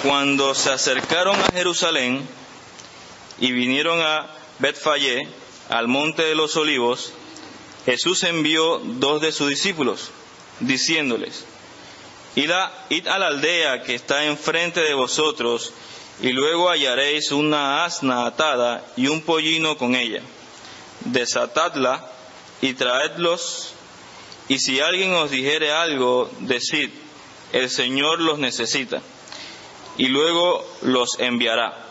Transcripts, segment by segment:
Cuando se acercaron a Jerusalén y vinieron a Betfagé, al monte de los olivos, Jesús envió 2 de sus discípulos, diciéndoles: Id a la aldea que está enfrente de vosotros, y luego hallaréis una asna atada y un pollino con ella. Desatadla y traedlos, y si alguien os dijere algo, decid: el Señor los necesita, y luego los enviará.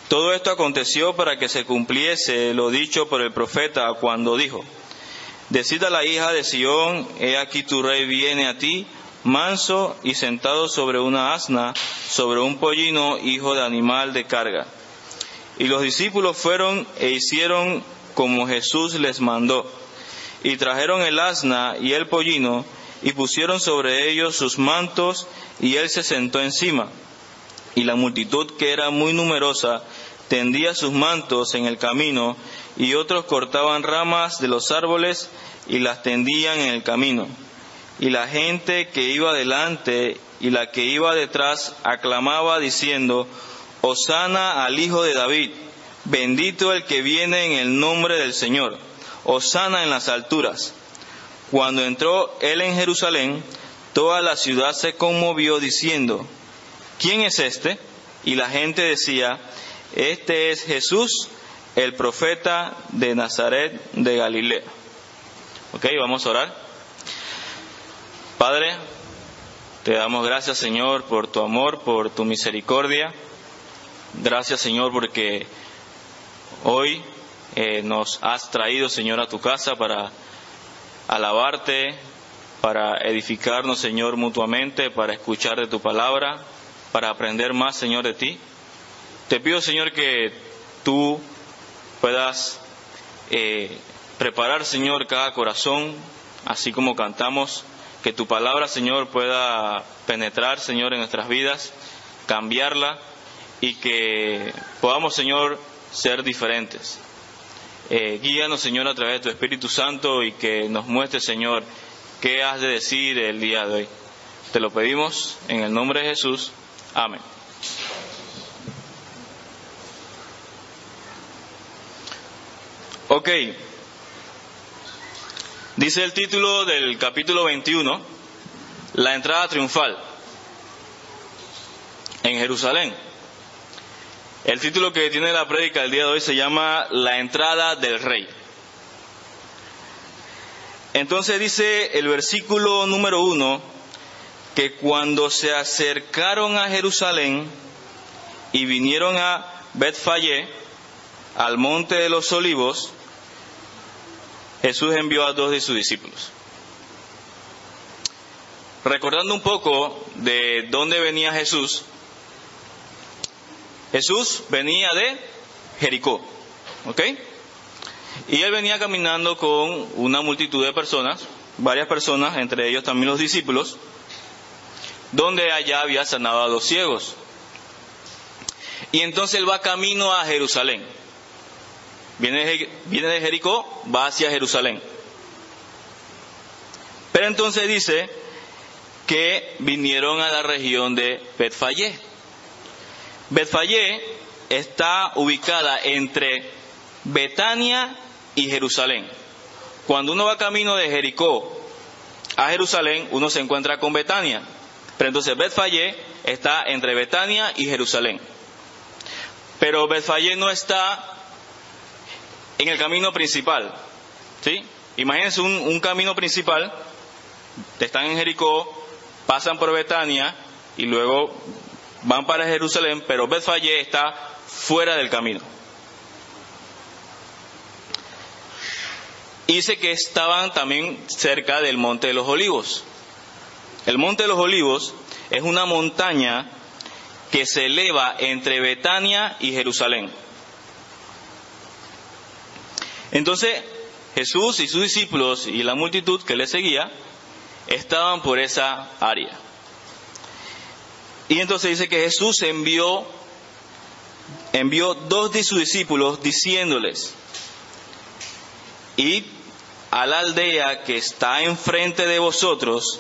Todo esto aconteció para que se cumpliese lo dicho por el profeta cuando dijo: Decid a la hija de Sión, he aquí tu rey viene a ti, manso y sentado sobre una asna, sobre un pollino, hijo de animal de carga. Y los discípulos fueron e hicieron como Jesús les mandó, y trajeron el asna y el pollino, y pusieron sobre ellos sus mantos, y él se sentó encima. Y la multitud, que era muy numerosa, tendía sus mantos en el camino, y otros cortaban ramas de los árboles y las tendían en el camino. Y la gente que iba delante y la que iba detrás aclamaba diciendo: Hosana al Hijo de David, bendito el que viene en el nombre del Señor, Hosana en las alturas. Cuando entró él en Jerusalén, toda la ciudad se conmovió diciendo: ¿Quién es este? Y la gente decía: Este es Jesús, el profeta de Nazaret de Galilea. Ok, vamos a orar. Padre, te damos gracias, Señor, por tu amor, por tu misericordia. Gracias, Señor, porque hoy nos has traído, Señor, a tu casa para alabarte, para edificarnos, Señor, mutuamente, para escuchar de tu palabra, para aprender más, Señor, de ti. Te pido, Señor, que tú puedas preparar, Señor, cada corazón, así como cantamos, que tu palabra, Señor, pueda penetrar, Señor, en nuestras vidas, cambiarla, y que podamos, Señor, ser diferentes. Guíanos, Señor, a través de tu Espíritu Santo, y que nos muestre, Señor, qué has de decir el día de hoy. Te lo pedimos en el nombre de Jesús. Amén. Ok. Dice el título del capítulo 21, la entrada triunfal en Jerusalén. El título que tiene la prédica del día de hoy se llama La entrada del rey. Entonces dice el versículo número 1, que cuando se acercaron a Jerusalén y vinieron a Betfagé, al monte de los olivos, Jesús envió a 2 de sus discípulos. Recordando un poco de dónde venía Jesús, Jesús venía de Jericó, ¿ok? Y él venía caminando con una multitud de personas, varias personas, entre ellos también los discípulos, donde allá había sanado a 2 ciegos. Y entonces él va camino a Jerusalén. Viene de Jericó, va hacia Jerusalén. Pero entonces dice que vinieron a la región de Betfagé. Betfagé está ubicada entre Betania y Jerusalén. Cuando uno va camino de Jericó a Jerusalén, uno se encuentra con Betania. Pero entonces Betfagé está entre Betania y Jerusalén. Pero Betfagé no está en el camino principal, ¿sí? Imagínense un camino principal, están en Jericó, pasan por Betania y luego van para Jerusalén, pero Betfagé está fuera del camino. Y dice que estaban también cerca del Monte de los Olivos. El Monte de los Olivos es una montaña que se eleva entre Betania y Jerusalén. Entonces, Jesús y sus discípulos y la multitud que le seguía estaban por esa área. Y entonces dice que Jesús envió 2 de sus discípulos diciéndoles: Id a la aldea que está enfrente de vosotros,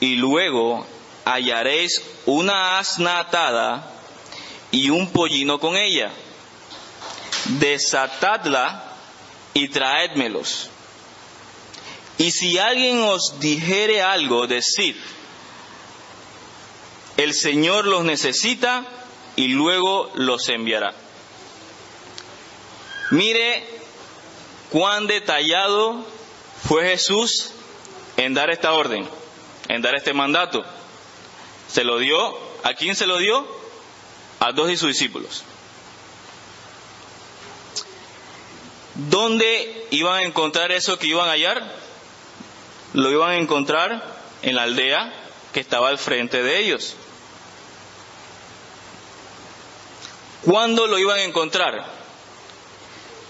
y luego hallaréis una asna atada y un pollino con ella. Desatadla y traédmelos. Y si alguien os dijere algo, decid: el Señor los necesita y luego los enviará. Mire cuán detallado fue Jesús en dar esta orden, en dar este mandato. Se lo dio, ¿a quién se lo dio? A 2 de sus discípulos. ¿Dónde iban a encontrar eso que iban a hallar? Lo iban a encontrar en la aldea que estaba al frente de ellos. ¿Cuándo lo iban a encontrar?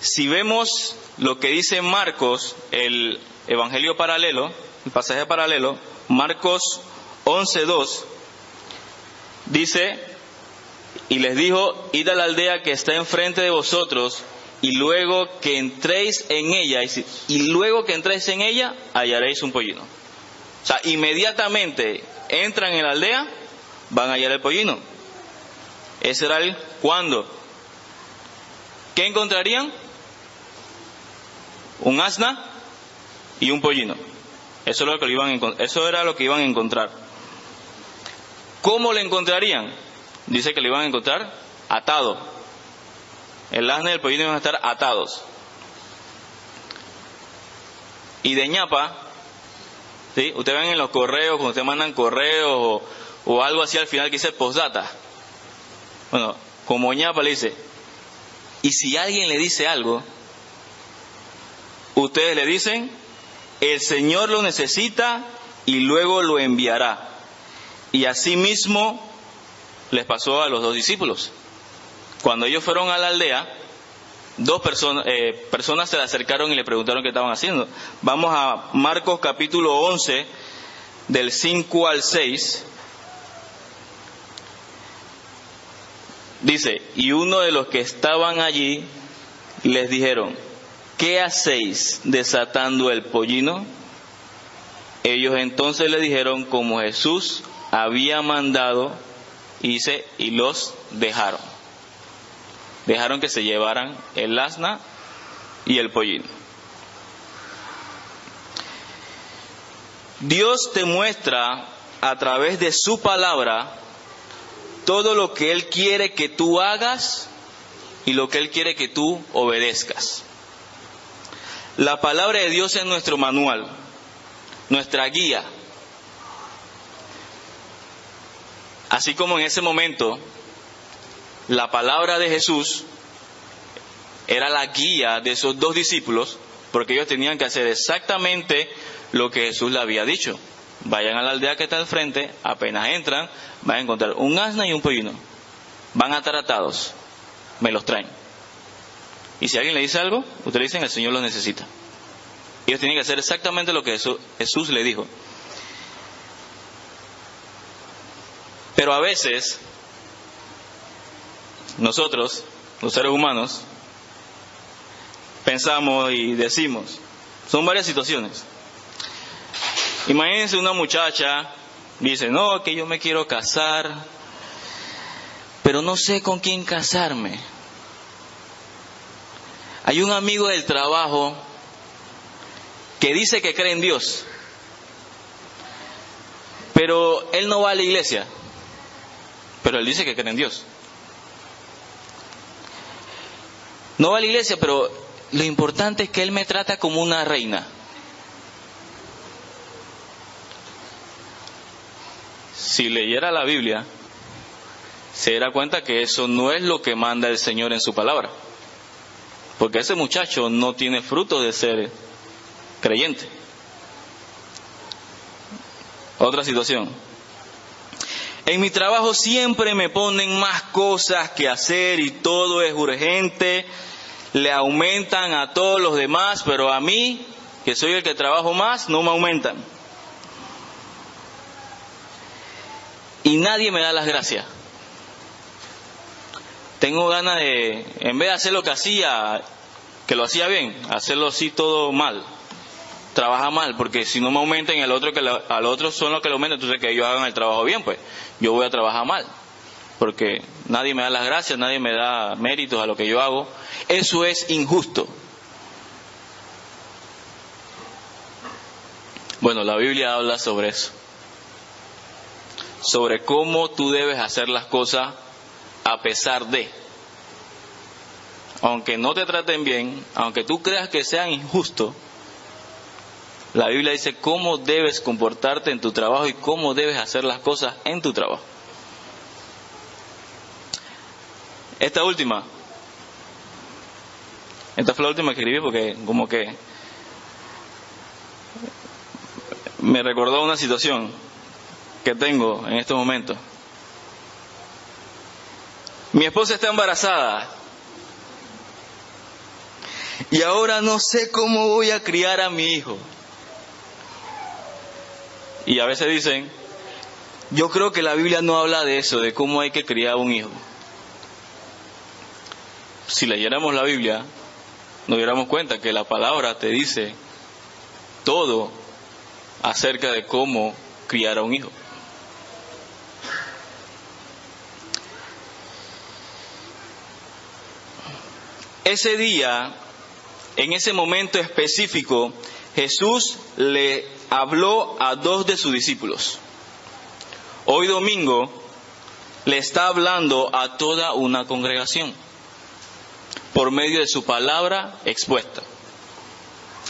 Si vemos lo que dice Marcos, el evangelio paralelo, el pasaje paralelo, Marcos 11:2, dice: y les dijo: id a la aldea que está enfrente de vosotros, y luego que entréis en ella, hallaréis un pollino. O sea, inmediatamente entran en la aldea, van a hallar el pollino. Ese era el cuándo. ¿Qué encontrarían? Un asna y un pollino. Eso era lo que iban a encontrar. ¿Cómo lo encontrarían? Dice que lo iban a encontrar atado. El asna y el pollino iban a estar atados. Y de ñapa, ¿sí? Ustedes ven en los correos, cuando ustedes mandan correos o algo así al final que dice postdata. Bueno, como ñapa le dice: y si alguien le dice algo, ustedes le dicen: el Señor lo necesita y luego lo enviará. Y así mismo les pasó a los 2 discípulos. Cuando ellos fueron a la aldea, 2 personas se le acercaron y le preguntaron qué estaban haciendo. Vamos a Marcos capítulo 11, del 5 al 6. Dice: y uno de los que estaban allí les dijeron: ¿qué hacéis desatando el pollino? Ellos entonces le dijeron como Jesús había mandado, y los dejaron. Dejaron que se llevaran el asna y el pollino. Dios te muestra a través de su palabra todo lo que Él quiere que tú hagas y lo que Él quiere que tú obedezcas. La palabra de Dios es nuestro manual, nuestra guía. Así como en ese momento la palabra de Jesús era la guía de esos 2 discípulos, porque ellos tenían que hacer exactamente lo que Jesús les había dicho. Vayan a la aldea que está al frente, apenas entran, van a encontrar un asna y un pollino. Van a estar atados, me los traen. Y si alguien le dice algo, ustedes le dicen: el Señor los necesita. Ellos tienen que hacer exactamente lo que Jesús le dijo. Pero a veces, nosotros, los seres humanos, pensamos y decimos, son varias situaciones. Imagínense una muchacha, dice: no, que yo me quiero casar, pero no sé con quién casarme. Hay un amigo del trabajo que dice que cree en Dios, pero él no va a la iglesia, pero él dice que cree en Dios. No va a la iglesia, pero lo importante es que él me trata como una reina. Si leyera la Biblia, se dará cuenta que eso no es lo que manda el Señor en su palabra. Porque ese muchacho no tiene fruto de ser creyente. Otra situación. En mi trabajo siempre me ponen más cosas que hacer y todo es urgente. Le aumentan a todos los demás, pero a mí, que soy el que trabajo más, no me aumentan. Y nadie me da las gracias. Tengo ganas de, en vez de hacer lo que hacía, que lo hacía bien, hacerlo así todo mal. trabaja mal, porque si no me aumenten el otro, al otro son los que lo aumentan, entonces que ellos hagan el trabajo bien, pues yo voy a trabajar mal, porque nadie me da las gracias, nadie me da méritos a lo que yo hago. Eso es injusto. Bueno, la Biblia habla sobre eso, sobre cómo tú debes hacer las cosas a pesar de, aunque no te traten bien, aunque tú creas que sean injustos. La Biblia dice cómo debes comportarte en tu trabajo y cómo debes hacer las cosas en tu trabajo. Esta fue la última que escribí porque como que me recordó una situación que tengo en estos momentos. Mi esposa está embarazada y ahora no sé cómo voy a criar a mi hijo. Y a veces dicen, yo creo que la Biblia no habla de eso, de cómo hay que criar a un hijo. Si leyéramos la Biblia, nos diéramos cuenta que la palabra te dice todo acerca de cómo criar a un hijo. Ese día, en ese momento específico, Jesús le habló a 2 de sus discípulos. Hoy domingo le está hablando a toda una congregación por medio de su palabra expuesta.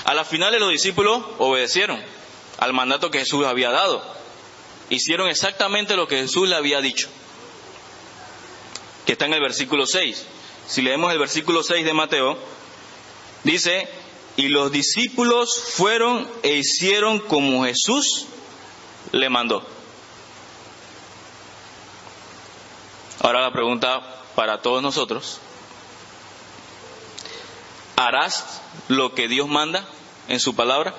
A la final los discípulos obedecieron al mandato que Jesús había dado. Hicieron exactamente lo que Jesús le había dicho, que está en el versículo 6. Si leemos el versículo 6 de Mateo, dice: y los discípulos fueron e hicieron como Jesús le mandó. Ahora la pregunta para todos nosotros: ¿harás lo que Dios manda en su palabra?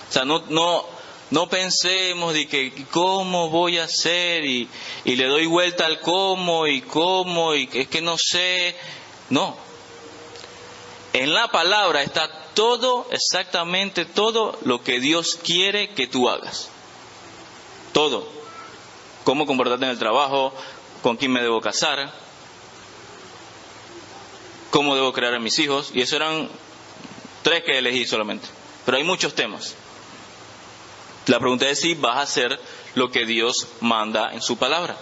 O sea, no pensemos de que cómo voy a hacer y le doy vuelta al cómo y es que no sé. No. En la palabra está todo, exactamente todo lo que Dios quiere que tú hagas. Todo. Cómo comportarte en el trabajo, con quién me debo casar, cómo debo crear a mis hijos. Y eso eran 3 que elegí solamente. Pero hay muchos temas. La pregunta es si vas a hacer lo que Dios manda en su palabra.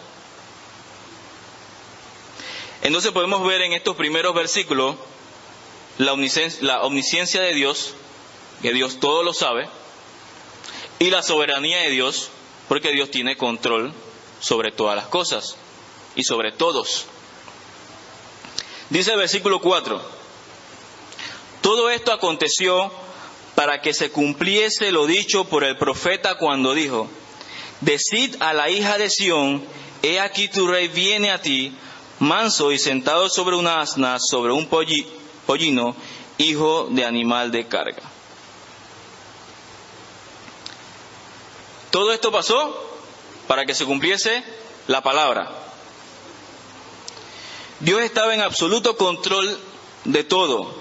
Entonces podemos ver en estos primeros versículos la omnisciencia de Dios, que Dios todo lo sabe, y la soberanía de Dios, porque Dios tiene control sobre todas las cosas y sobre todos. Dice el versículo 4: todo esto aconteció para que se cumpliese lo dicho por el profeta cuando dijo: decid a la hija de Sión, he aquí tu rey viene a ti, manso y sentado sobre una asna, sobre un pollino, hijo de animal de carga. Todo esto pasó para que se cumpliese la palabra. Dios estaba en absoluto control de todo.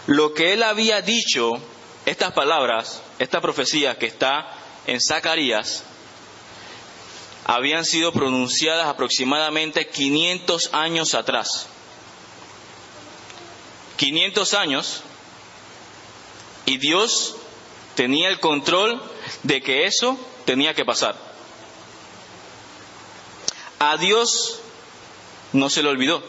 Lo que Él había dicho, estas palabras, esta profecía que está en Zacarías, habían sido pronunciadas aproximadamente 500 años atrás. 500 años, y Dios tenía el control de que eso tenía que pasar. A Dios no se le olvidó.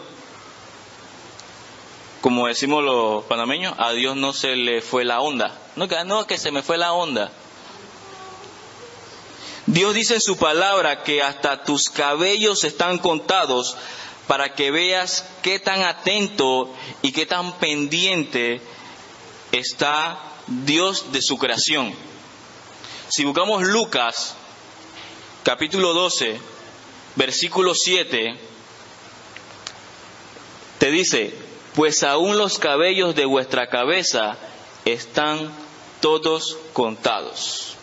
Como decimos los panameños, a Dios no se le fue la onda. No, que se me fue la onda. Dios dice en su palabra que hasta tus cabellos están contados, para que veas qué tan atento y qué tan pendiente está Dios de su creación. Si buscamos Lucas, capítulo 12, versículo 7, te dice: pues aún los cabellos de vuestra cabeza están todos contados.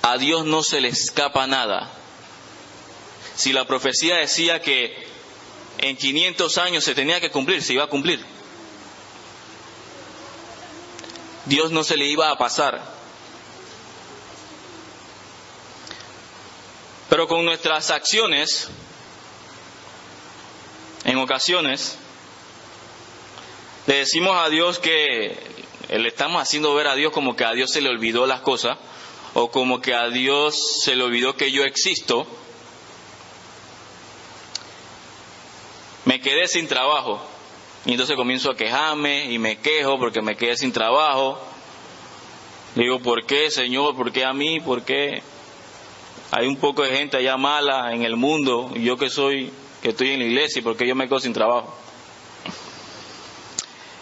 A Dios no se le escapa nada. Si la profecía decía que en 500 años se tenía que cumplir, se iba a cumplir. Dios no se le iba a pasar. Pero con nuestras acciones, en ocasiones, le decimos a Dios que le estamos haciendo ver a Dios como que a Dios se le olvidó las cosas, o como que a Dios se le olvidó que yo existo. Me quedé sin trabajo, y entonces comienzo a quejarme y me quejo porque me quedé sin trabajo. Le digo, ¿por qué, Señor? ¿Por qué a mí? ¿Por qué? Hay un poco de gente allá mala en el mundo, y yo que estoy en la iglesia, ¿y por qué yo me quedo sin trabajo?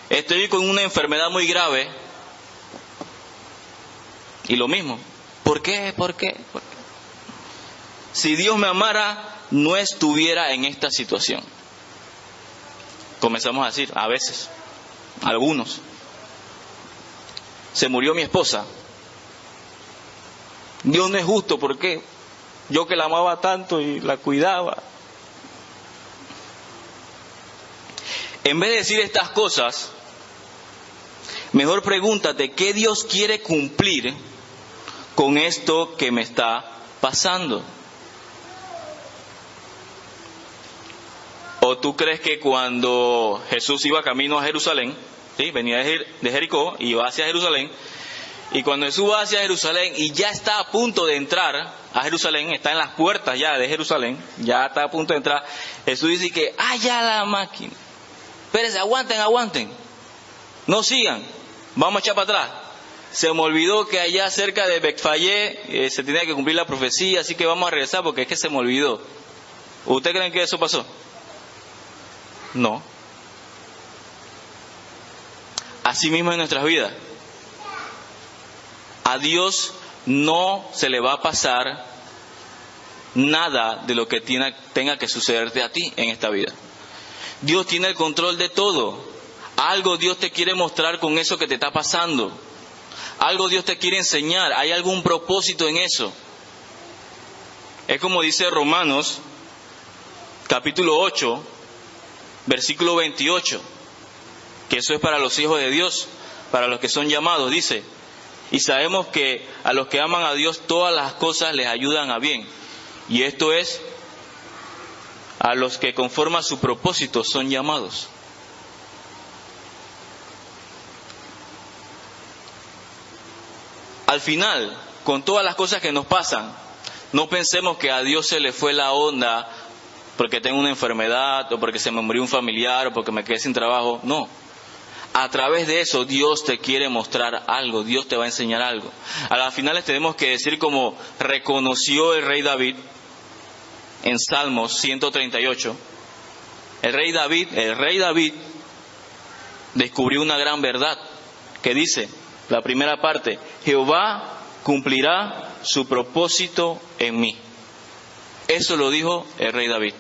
Estoy con una enfermedad muy grave, y lo mismo. ¿Por qué? ¿Por qué? ¿Por qué? Si Dios me amara, no estuviera en esta situación. Comenzamos a decir, a veces, algunos. Se murió mi esposa. Dios no es justo, ¿por qué? Yo que la amaba tanto y la cuidaba. En vez de decir estas cosas, mejor pregúntate, ¿qué Dios quiere cumplir con esto que me está pasando? ¿O tú crees que cuando Jesús iba camino a Jerusalén, ¿sí? Venía de Jericó y iba hacia Jerusalén, y cuando Jesús va hacia Jerusalén y ya está a punto de entrar a Jerusalén, está en las puertas ya de Jerusalén, ya está a punto de entrar, Jesús dice que, ya la máquina, espérense, aguanten, no sigan, vamos a echar para atrás. Se me olvidó que allá cerca de Betfagé se tenía que cumplir la profecía, así que vamos a regresar porque es que se me olvidó. ¿Ustedes creen que eso pasó? No. Así mismo en nuestras vidas. A Dios no se le va a pasar nada de lo que tenga que sucederte a ti en esta vida. Dios tiene el control de todo. Algo Dios te quiere mostrar con eso que te está pasando. Algo Dios te quiere enseñar. Hay algún propósito en eso. Es como dice Romanos, capítulo 8, versículo 28, que eso es para los hijos de Dios, para los que son llamados, dice, y sabemos que a los que aman a Dios todas las cosas les ayudan a bien, y esto es a los que conforme a su propósito son llamados. Al final, con todas las cosas que nos pasan, no pensemos que a Dios se le fue la onda porque tengo una enfermedad, o porque se me murió un familiar, o porque me quedé sin trabajo. No. A través de eso Dios te quiere mostrar algo, Dios te va a enseñar algo. A las finales tenemos que decir como reconoció el rey David en Salmos 138. El rey David descubrió una gran verdad que dice, la primera parte, Jehová cumplirá su propósito en mí. Eso lo dijo el rey David.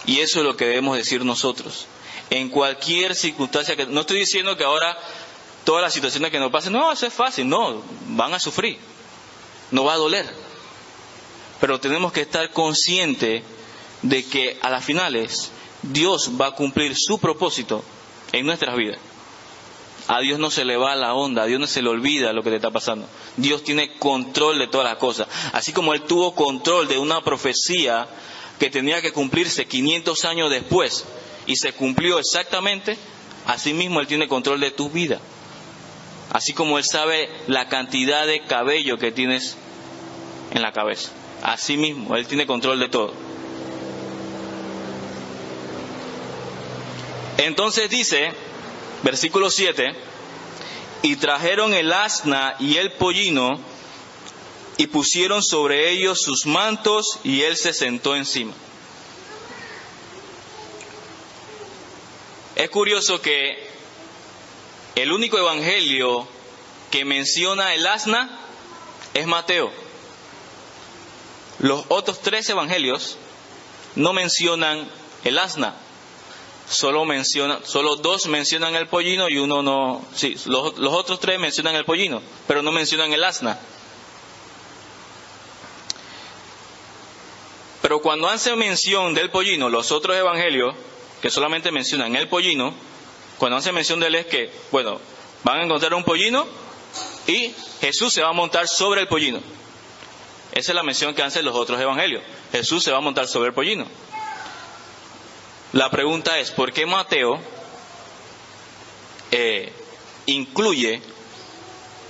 Y eso es lo que debemos decir nosotros. En cualquier circunstancia, no estoy diciendo que ahora todas las situaciones que nos pasen, no, eso es fácil, no, van a sufrir, no va a doler. Pero tenemos que estar conscientes de que a las finales Dios va a cumplir su propósito en nuestras vidas. A Dios no se le va la onda, a Dios no se le olvida lo que te está pasando. Dios tiene control de todas las cosas. Así como Él tuvo control de una profecía que tenía que cumplirse 500 años después y se cumplió exactamente, así mismo Él tiene control de tu vida. Así como Él sabe la cantidad de cabello que tienes en la cabeza. Así mismo Él tiene control de todo. Entonces dice, versículo 7, y trajeron el asna y el pollino y pusieron sobre ellos sus mantos y él se sentó encima. Es curioso que el único evangelio que menciona el asna es Mateo. Los otros 3 evangelios no mencionan el asna. Solo 2 mencionan el pollino y uno no. Sí, los otros 3 mencionan el pollino, pero no mencionan el asna. Pero cuando hace mención del pollino, los otros evangelios, que solamente mencionan el pollino, cuando hace mención de él es que, bueno, Van a encontrar un pollino y Jesús se va a montar sobre el pollino. Esa es la mención que hacen los otros evangelios. Jesús se va a montar sobre el pollino. La pregunta es, ¿por qué Mateo incluye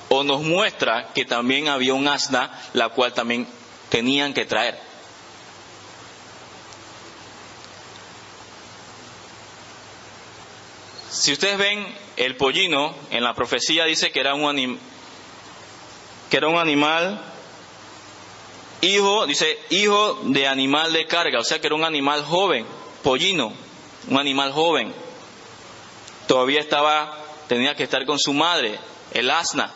o nos muestra que también había un asna, la cual también tenían que traer? Si ustedes ven, el pollino en la profecía dice que era un animal, hijo de animal de carga, o sea que era un animal joven, pollino, un animal joven. Todavía tenía que estar con su madre, el asna.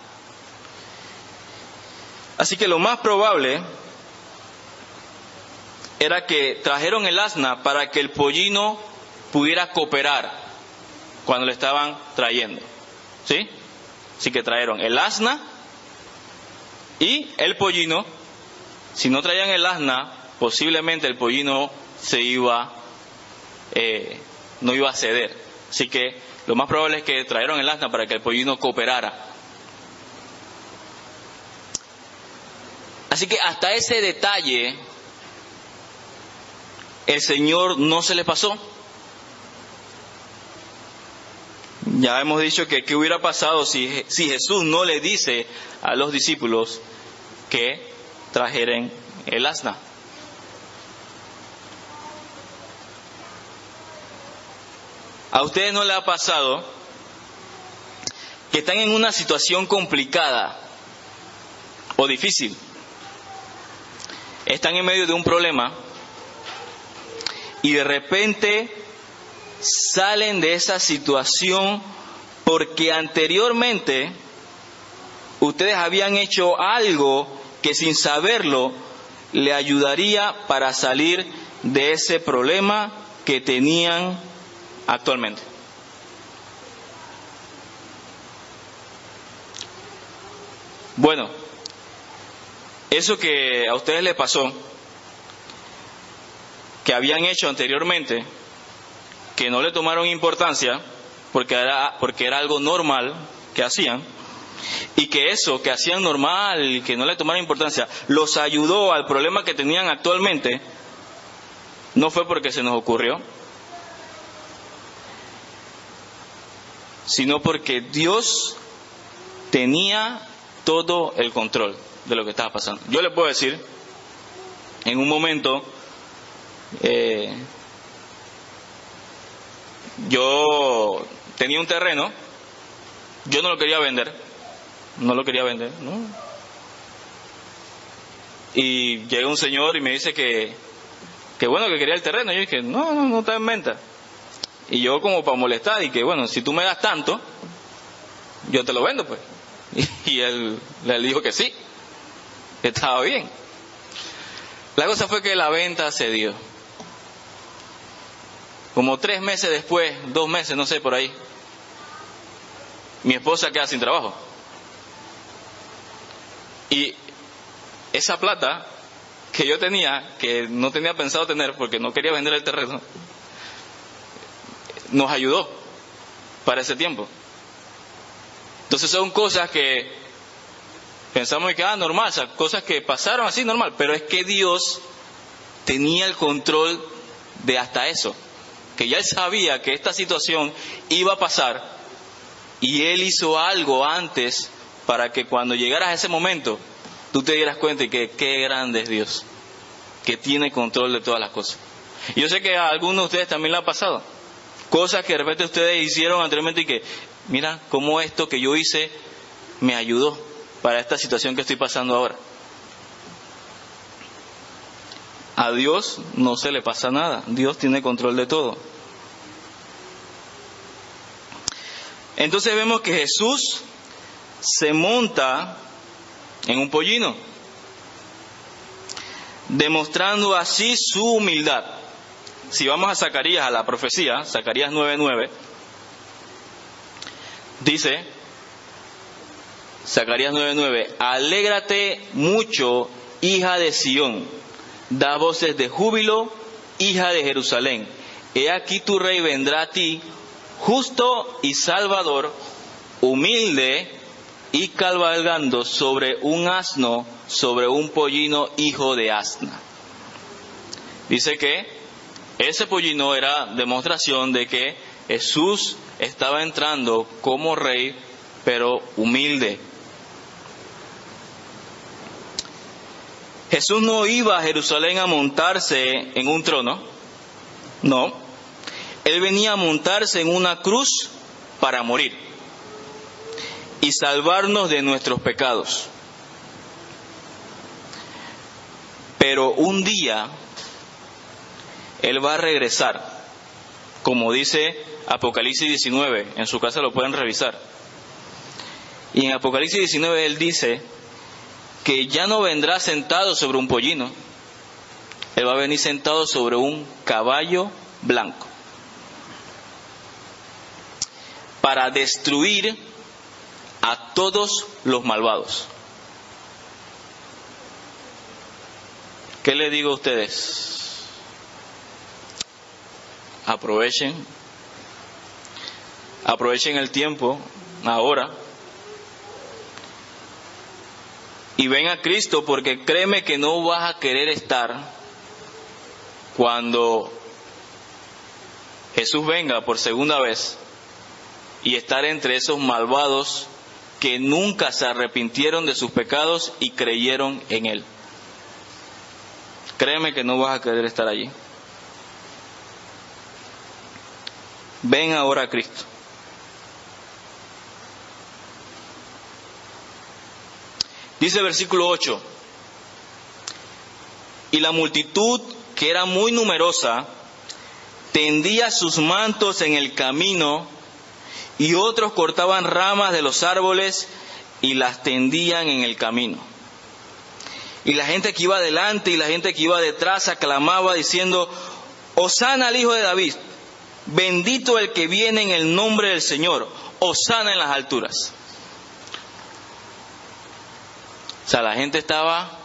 Así que lo más probable era que trajeron el asna para que el pollino pudiera cooperar cuando le estaban trayendo, ¿sí? Así que trajeron el asna y el pollino. Si no traían el asna, posiblemente el pollino no iba a ceder. Así que lo más probable es que trajeron el asna para que el pollino cooperara. Así que hasta ese detalle el Señor no se le pasó. Ya hemos dicho que qué hubiera pasado si Jesús no le dice a los discípulos que trajeran el asna. ¿A ustedes no les ha pasado que están en una situación complicada o difícil? Están en medio de un problema y de repente salen de esa situación porque anteriormente ustedes habían hecho algo que sin saberlo le ayudaría para salir de ese problema que tenían actualmente. Bueno, eso que a ustedes les pasó, que habían hecho anteriormente, que no le tomaron importancia porque era algo normal que hacían, y que eso que hacían normal y que no le tomaron importancia los ayudó al problema que tenían actualmente, no fue porque se nos ocurrió, sino porque Dios tenía todo el control de lo que estaba pasando. Yo les puedo decir, en un momento yo tenía un terreno, yo no lo quería vender, ¿no? Y llega un señor y me dice que bueno, que quería el terreno. Yo dije, no está en venta. Y yo, como para molestar, y que bueno, si tú me das tanto, yo te lo vendo, pues. Y él le dijo que sí, que estaba bien. La cosa fue que la venta se dio. Como 3 meses después, 2 meses, no sé, por ahí, mi esposa queda sin trabajo. Y esa plata que yo tenía, que no tenía pensado tener porque no quería vender el terreno, nos ayudó para ese tiempo. Entonces son cosas que pensamos que normal, o sea, cosas que pasaron así normal, pero es que Dios tenía el control de hasta eso, que ya Él sabía que esta situación iba a pasar y Él hizo algo antes para que cuando llegaras a ese momento tú te dieras cuenta de que qué grande es Dios, que tiene control de todas las cosas. Y yo sé que a algunos de ustedes también le ha pasado cosas que de repente ustedes hicieron anteriormente y que mira cómo esto que yo hice me ayudó para esta situación que estoy pasando ahora. A Dios no se le pasa nada, Dios tiene control de todo. Entonces vemos que Jesús se monta en un pollino, demostrando así su humildad. Si vamos a Zacarías, a la profecía, Zacarías 9:9, dice, Zacarías 9:9, alégrate mucho, hija de Sión, da voces de júbilo, hija de Jerusalén. He aquí tu rey vendrá a ti, justo y salvador, humilde y cabalgando sobre un asno, sobre un pollino hijo de asna. Dice que ese pollino era demostración de que Jesús estaba entrando como rey, pero humilde. Jesús no iba a Jerusalén a montarse en un trono, no. Él venía a montarse en una cruz para morir y salvarnos de nuestros pecados. Pero un día Él va a regresar, como dice Apocalipsis 19, en su casa lo pueden revisar. Y en Apocalipsis 19 Él dice que ya no vendrá sentado sobre un pollino, Él va a venir sentado sobre un caballo blanco para destruir a todos los malvados. ¿Qué les digo a ustedes? Aprovechen el tiempo ahora y ven a Cristo, porque créeme que no vas a querer estar cuando Jesús venga por segunda vez y estar entre esos malvados que nunca se arrepintieron de sus pecados y creyeron en Él. Créeme que no vas a querer estar allí. Ven ahora a Cristo. Dice el versículo 8: y la multitud, que era muy numerosa, tendía sus mantos en el camino, y otros cortaban ramas de los árboles y las tendían en el camino. Y la gente que iba adelante y la gente que iba detrás aclamaba diciendo: Hosana al Hijo de David, bendito el que viene en el nombre del Señor, Hosana en las alturas. O sea, la gente estaba...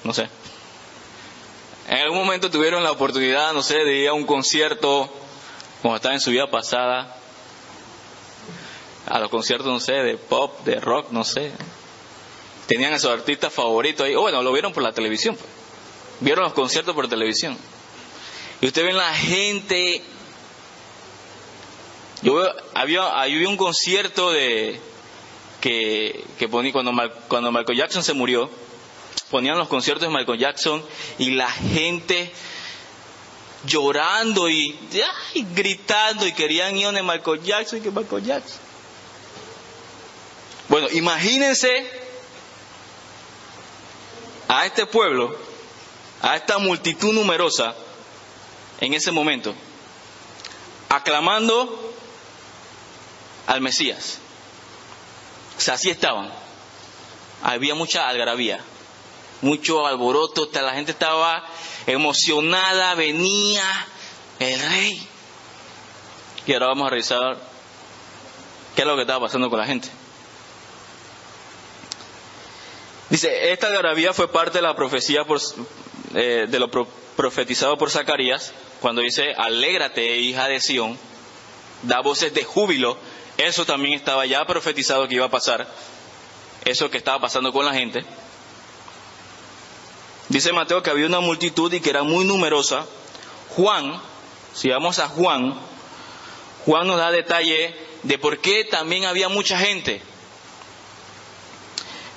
no sé. En algún momento tuvieron la oportunidad, no sé, de ir a un concierto, como estaba en su vida pasada, a los conciertos, no sé, de pop, de rock, no sé. Tenían a sus artistas favoritos ahí. Lo vieron por la televisión, pues. Vieron los conciertos por televisión. Y ustedes ven la gente. Había un concierto que ponía cuando Michael Jackson se murió. Ponían los conciertos de Michael Jackson y la gente llorando y gritando y querían ir a Michael Jackson. Bueno, imagínense a este pueblo, a esta multitud numerosa en ese momento, aclamando al Mesías. O sea, así estaban. Había mucha algarabía, mucho alboroto, la gente estaba emocionada, venía el rey. Y ahora vamos a revisar qué es lo que estaba pasando con la gente. Dice, esta algarabía fue parte de la profecía de lo profetizado por Zacarías, cuando dice: alégrate, hija de Sión, da voces de júbilo. Eso también estaba ya profetizado que iba a pasar, eso que estaba pasando con la gente. Dice Mateo que había una multitud y que era muy numerosa. Juan, si vamos a Juan nos da detalle de por qué también había mucha gente.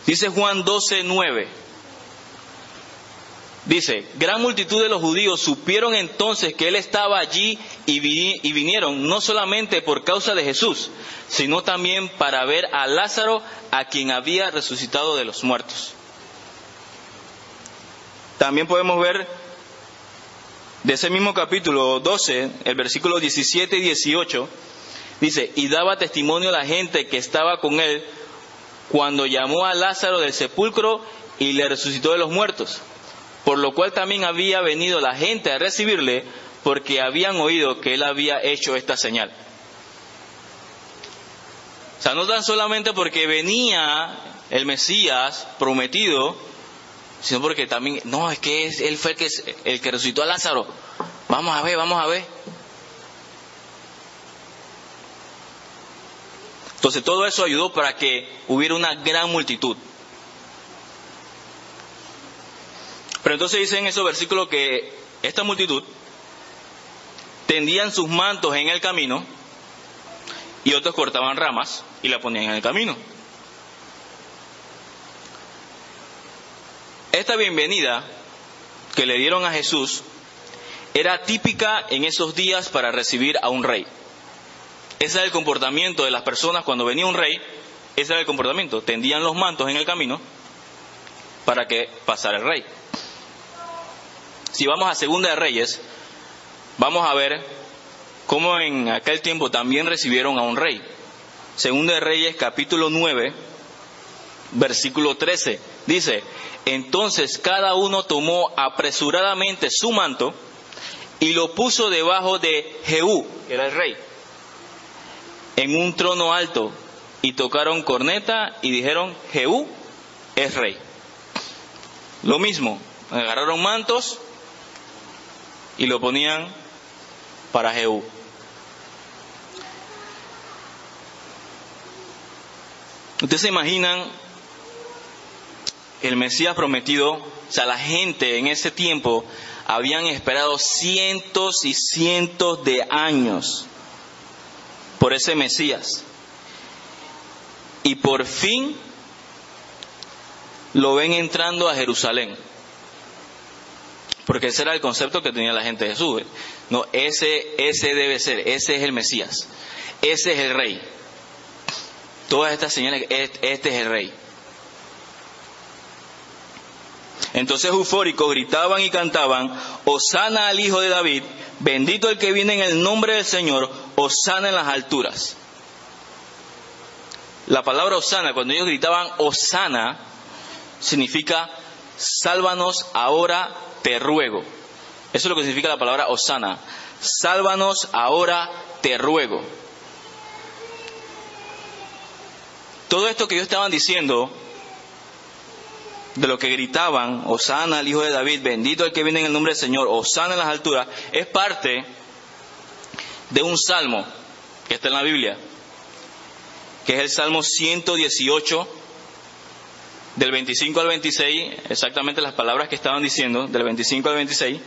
Dice Juan 12:9. Dice: gran multitud de los judíos supieron entonces que él estaba allí y vinieron no solamente por causa de Jesús, sino también para ver a Lázaro, a quien había resucitado de los muertos. También podemos ver de ese mismo capítulo 12, el versículo 17 y 18, dice: y daba testimonio a la gente que estaba con él cuando llamó a Lázaro del sepulcro y le resucitó de los muertos. Por lo cual también había venido la gente a recibirle, porque habían oído que él había hecho esta señal. O sea, no tan solamente porque venía el Mesías prometido, sino porque también, es que él fue el que resucitó a Lázaro. Vamos a ver. Entonces todo eso ayudó para que hubiera una gran multitud. Pero entonces dice en esos versículos que esta multitud tendían sus mantos en el camino y otros cortaban ramas y la ponían en el camino. Esta bienvenida que le dieron a Jesús era típica en esos días para recibir a un rey. Ese era el comportamiento de las personas cuando venía un rey. Ese era el comportamiento. Tendían los mantos en el camino para que pasara el rey. Si vamos a Segunda de Reyes, vamos a ver cómo en aquel tiempo también recibieron a un rey. Segunda de Reyes, capítulo 9, versículo 13. Dice: entonces cada uno tomó apresuradamente su manto y lo puso debajo de Jehú, que era el rey, en un trono alto, y tocaron corneta y dijeron: Jehú es rey. Lo mismo, agarraron mantos y lo ponían para Jehú. ¿Ustedes se imaginan el Mesías prometido? O sea, la gente en ese tiempo habían esperado cientos y cientos de años por ese Mesías. Y por fin lo ven entrando a Jerusalén. Porque ese era el concepto que tenía la gente de Jesús. No, ese debe ser, ese es el Mesías. Ese es el rey. Todas estas señales, este es el rey. Entonces eufóricos gritaban y cantaban: Hosana al Hijo de David, bendito el que viene en el nombre del Señor, Hosana en las alturas. La palabra Hosana, cuando ellos gritaban Hosana, significa sálvanos ahora, te ruego. Eso es lo que significa la palabra Hosana. Sálvanos ahora, te ruego. Todo esto que ellos estaban diciendo, de lo que gritaban, Hosana al Hijo de David, bendito el que viene en el nombre del Señor, Hosana en las alturas, es parte de un salmo que está en la Biblia, que es el Salmo 118, del 25 al 26, exactamente las palabras que estaban diciendo, del 25 al 26.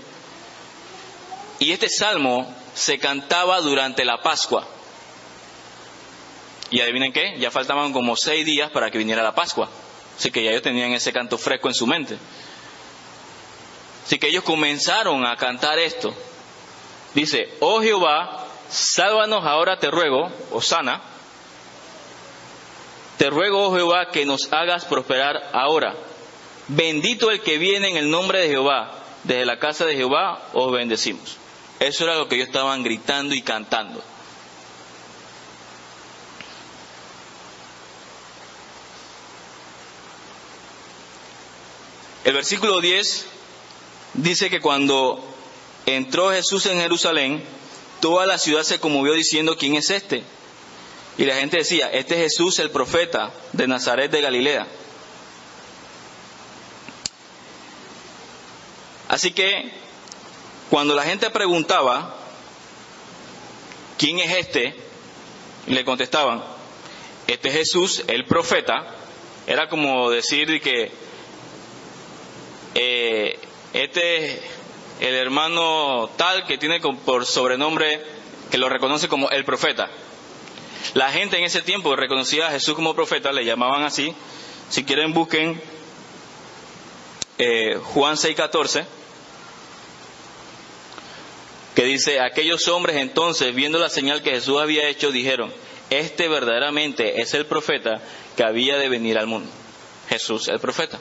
Y este salmo se cantaba durante la Pascua. Y adivinen qué, ya faltaban como 6 días para que viniera la Pascua. Así que ya ellos tenían ese canto fresco en su mente. Así que ellos comenzaron a cantar esto. Dice: oh Jehová, sálvanos ahora, te ruego, Hosana. Te ruego, oh Jehová, que nos hagas prosperar ahora. Bendito el que viene en el nombre de Jehová. Desde la casa de Jehová os bendecimos. Eso era lo que ellos estaban gritando y cantando. El versículo 10 dice que cuando entró Jesús en Jerusalén, toda la ciudad se conmovió diciendo: ¿quién es este? Y la gente decía: este es Jesús, el profeta de Nazaret de Galilea. Así que cuando la gente preguntaba: ¿quién es este? Y le contestaban: este es Jesús, el profeta. Era como decir que este es el hermano tal que tiene por sobrenombre, que lo reconoce como el profeta. La gente en ese tiempo reconocía a Jesús como profeta, le llamaban así. Si quieren busquen Juan 6:14, que dice: aquellos hombres entonces, viendo la señal que Jesús había hecho, dijeron: este verdaderamente es el profeta que había de venir al mundo. Jesús el profeta.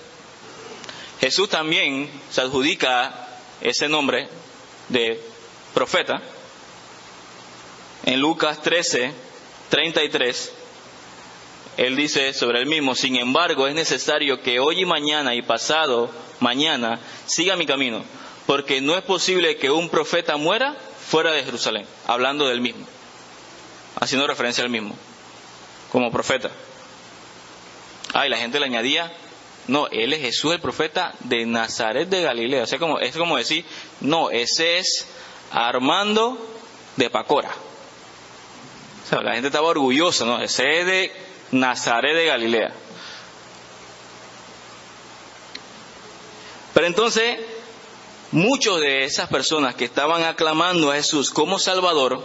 Jesús también se adjudica ese nombre de profeta. En Lucas 13:33, él dice sobre él mismo: sin embargo, es necesario que hoy y mañana y pasado mañana siga mi camino, porque no es posible que un profeta muera fuera de Jerusalén. Hablando del mismo, haciendo referencia al mismo, como profeta. Y la gente le añadía: no, él es Jesús el profeta de Nazaret de Galilea. O sea, es como decir: no, ese es Armando de Pacora. O sea, la gente estaba orgullosa, ¿no? Ese es de Nazaret de Galilea. Pero entonces, muchos de esas personas que estaban aclamando a Jesús como Salvador,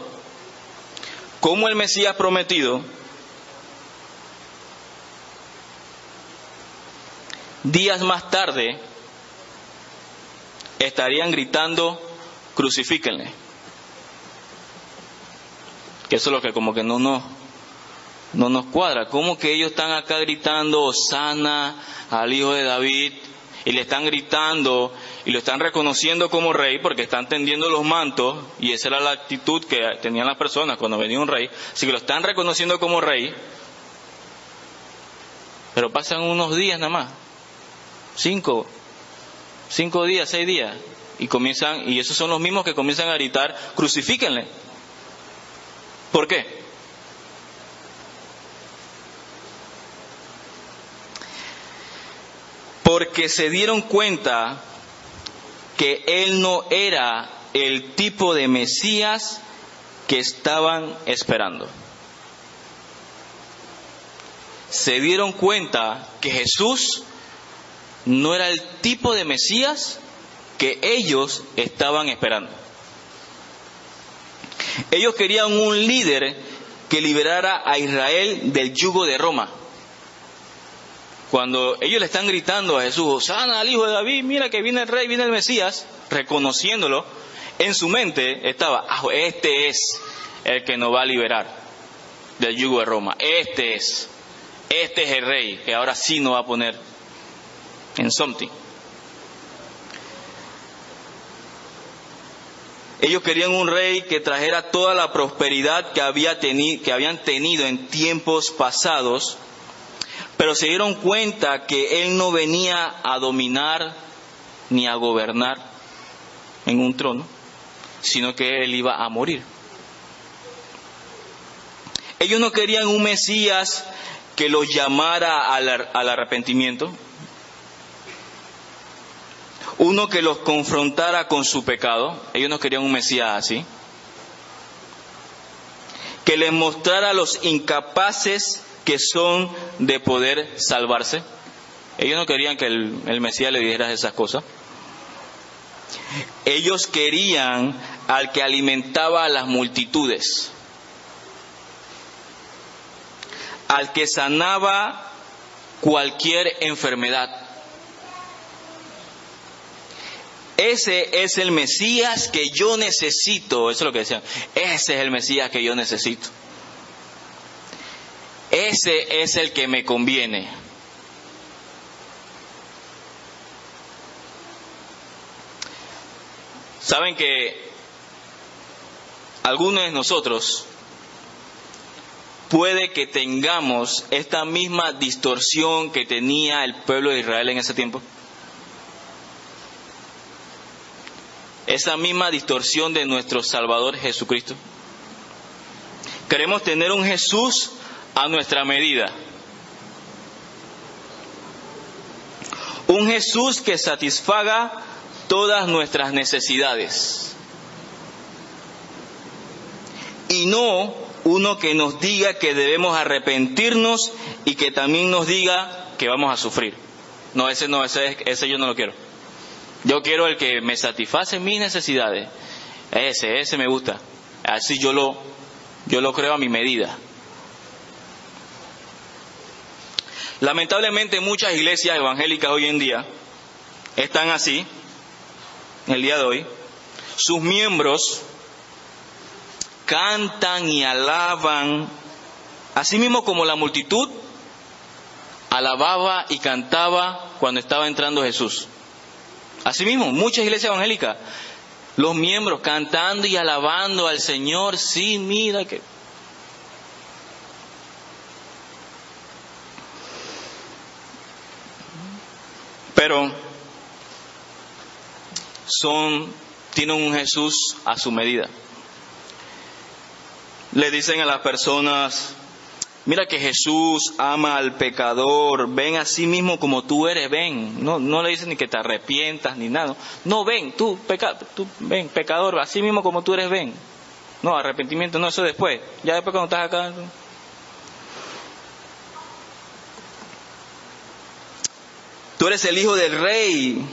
como el Mesías prometido, días más tarde estarían gritando, crucifíquenle. Que eso es lo que como que no nos cuadra. ¿Cómo que ellos están acá gritando Hosana al Hijo de David? Y le están gritando y lo están reconociendo como rey porque están tendiendo los mantos, y esa era la actitud que tenían las personas cuando venía un rey. Así que lo están reconociendo como rey, pero pasan unos días nada más, 5 días, 6 días, y esos son los mismos que comienzan a gritar, crucifíquenle. ¿Por qué? Porque se dieron cuenta que él no era el tipo de Mesías que estaban esperando. Se dieron cuenta que Jesús no era el tipo de Mesías que ellos estaban esperando. Ellos querían un líder que liberara a Israel del yugo de Roma. Cuando ellos le están gritando a Jesús, Hosana al Hijo de David, mira que viene el Rey, viene el Mesías, reconociéndolo, en su mente estaba, este es el que nos va a liberar del yugo de Roma. Este es el Rey que ahora sí nos va a poner en something. Ellos querían un rey que trajera toda la prosperidad que habían tenido en tiempos pasados, pero se dieron cuenta que él no venía a dominar ni a gobernar en un trono, sino que él iba a morir. Ellos no querían un Mesías que los llamara al arrepentimiento, uno que los confrontara con su pecado. Ellos no querían un Mesías así, que les mostrara a los incapaces que son de poder salvarse. Ellos no querían que el Mesías le dijera esas cosas. Ellos querían al que alimentaba a las multitudes, al que sanaba cualquier enfermedad. Ese es el Mesías que yo necesito. Eso es lo que decían. Ese es el Mesías que yo necesito. Ese es el que me conviene. Saben que algunos de nosotros puede que tengamos esta misma distorsión que tenía el pueblo de Israel en ese tiempo. Esa misma distorsión de nuestro Salvador Jesucristo. Queremos tener un Jesús a nuestra medida. Un Jesús que satisfaga todas nuestras necesidades. Y no uno que nos diga que debemos arrepentirnos y que también nos diga que vamos a sufrir. No, ese yo no lo quiero. Yo quiero el que me satisface mis necesidades. Ese me gusta. Así yo lo creo a mi medida. Lamentablemente muchas iglesias evangélicas hoy en día están así, el día de hoy. Sus miembros cantan y alaban, así mismo como la multitud alababa y cantaba cuando estaba entrando Jesús. Así mismo, muchas iglesias evangélicas, los miembros cantando y alabando al Señor. Sí, mira que... Pero tienen un Jesús a su medida. Le dicen a las personas, mira que Jesús ama al pecador, ven así mismo como tú eres, ven. No le dicen ni que te arrepientas ni nada. No, ven, tú ven, pecador, así mismo como tú eres, ven. No, arrepentimiento no, eso después. Ya después cuando estás acá. Tú eres el hijo del rey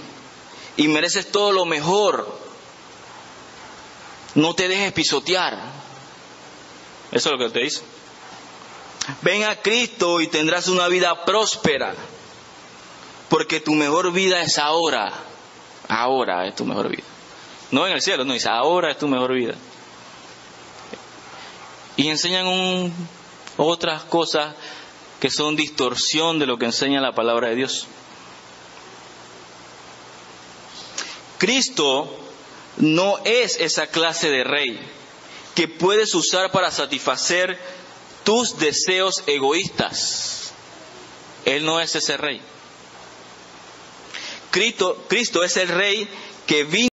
y mereces todo lo mejor. No te dejes pisotear. Eso es lo que te dice. Ven a Cristo y tendrás una vida próspera. Porque tu mejor vida es ahora. Ahora es tu mejor vida. No en el cielo, no, dice ahora es tu mejor vida. Y enseñan otras cosas que son distorsión de lo que enseña la palabra de Dios. Cristo no es esa clase de rey que puedes usar para satisfacer tus deseos egoístas. Él no es ese rey. Cristo es el rey que vino